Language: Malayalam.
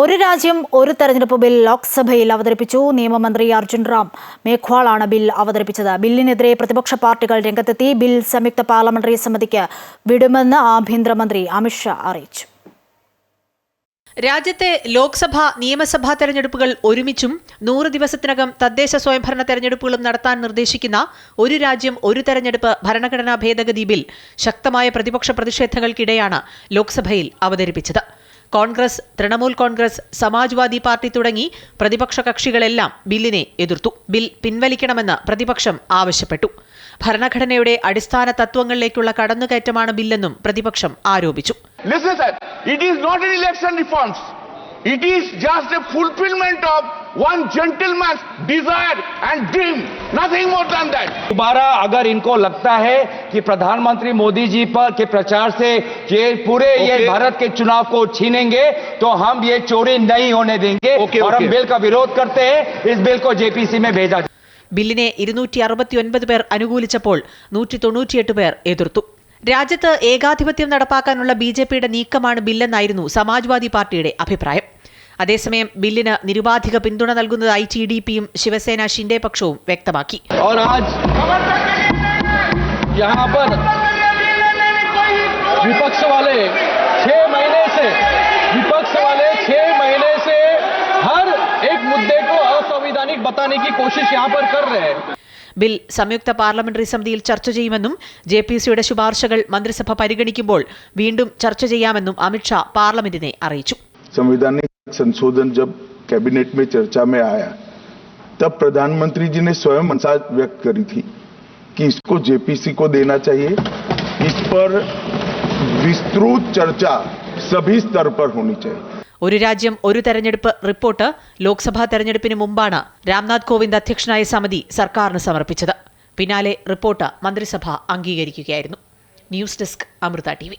ഒരു രാജ്യം ഒരു തെരഞ്ഞെടുപ്പ് ബിൽ ലോക്സഭയിൽ അവതരിപ്പിച്ചു. നിയമമന്ത്രി അർജുൻ റാം മേഘ്വാളാണ് ബിൽ അവതരിപ്പിച്ചത്. ബില്ലിനെതിരെ പ്രതിപക്ഷ പാർട്ടികൾ രംഗത്തെത്തി. ബിൽ സംയുക്ത പാർലമെന്ററി സമിതിക്ക് വിടുമെന്ന് ആഭ്യന്തരമന്ത്രി അമിത്ഷാ അറിയിച്ചു. രാജ്യത്തെ ലോക്സഭാ നിയമസഭാ തെരഞ്ഞെടുപ്പുകൾ ഒരുമിച്ചും 100 ദിവസത്തിനകം തദ്ദേശ സ്വയംഭരണ തെരഞ്ഞെടുപ്പുകളും നടത്താൻ നിർദ്ദേശിക്കുന്ന ഒരു രാജ്യം ഒരു തെരഞ്ഞെടുപ്പ് ഭരണഘടനാ ഭേദഗതി ബിൽ ശക്തമായ പ്രതിപക്ഷ പ്രതിഷേധങ്ങൾക്കിടെയാണ് ലോക്സഭയിൽ അവതരിപ്പിച്ചത്. കോൺഗ്രസ്, തൃണമൂൽ കോൺഗ്രസ്, സമാജ്വാദി പാർട്ടി തുടങ്ങി പ്രതിപക്ഷ കക്ഷികളെല്ലാം ബില്ലിനെ എതിർത്തു. ബിൽ പിൻവലിക്കണമെന്ന് പ്രതിപക്ഷം ആവശ്യപ്പെട്ടു. ഭരണഘടനയുടെ അടിസ്ഥാന തത്വങ്ങളിലേക്കുള്ള കടന്നുകയറ്റമാണ് ബില്ലെന്നും പ്രതിപക്ഷം ആരോപിച്ചു. Listen, sir, it is not an election reforms. It is just a fulfillment of one gentleman's desire and dream, nothing more than that. दोबारा अगर इनको लगता है कि प्रधानमंत्री मोदी जी पर के प्रचार से ये पूरे ये भारत के चुनाव को छीनेंगे तो हम ये चोरी नहीं होने देंगे और हम बिल का विरोध करते हैं. इस बिल को जेपीसी में भेजा. ബില്ലിനെ 269 പേർ അനുകൂലിച്ചപ്പോൾ 198 പേർ എതിർത്തു. രാജ്യത്ത് ഏകാധിപത്യം നടപ്പാക്കാനുള്ള ബിജെപിയുടെ നീക്കമാണ് ബില്ലെന്നായിരുന്നു സമാജ്വാദി പാർട്ടിയുടെ അഭിപ്രായം. അതേസമയം ബില്ലിന് നിരുപാധിക പിന്തുണ നൽകുന്നതായി ടിഡിപിയും ശിവസേന ഷിൻഡെ പക്ഷവും വ്യക്തമാക്കി. विपक्ष वाले 6 महीने से हर एक मुद्दे को असंवैधानिक बताने की कोशिश यहाँ पर कर रहे हैं. ബിൽ സംയുക്ത പാർലമെന്ററി സമിതിയിൽ ചർച്ച ചെയ്യുമെന്നും ജെപിസിയുടെ ശുപാർശകൾ മന്ത്രിസഭ പരിഗണിക്കുമ്പോൾ വീണ്ടും ചർച്ച ചെയ്യാമെന്നും അമിത്ഷാ പാർലമെന്റിനെ അറിയിച്ചു. संवैधानिक संशोधन जब कैबिनेट में चर्चा में आया तब प्रधानमंत्री जी ने स्वयं मंशा व्यक्त करी थी कि इसको जेपीसी को देना चाहिए. इस पर विस्तृत चर्चा सभी स्तर पर होनी चाहिए. ഒരു രാജ്യം ഒരു തെരഞ്ഞെടുപ്പ് റിപ്പോർട്ട് ലോക്സഭാ തെരഞ്ഞെടുപ്പിന് മുമ്പാണ് രാംനാഥ് കോവിന്ദ് അധ്യക്ഷനായ സമിതി സർക്കാരിന് സമർപ്പിച്ചത്. പിന്നാലെ റിപ്പോർട്ട് മന്ത്രിസഭ അംഗീകരിക്കുകയായിരുന്നു. News desk, Amrita TV.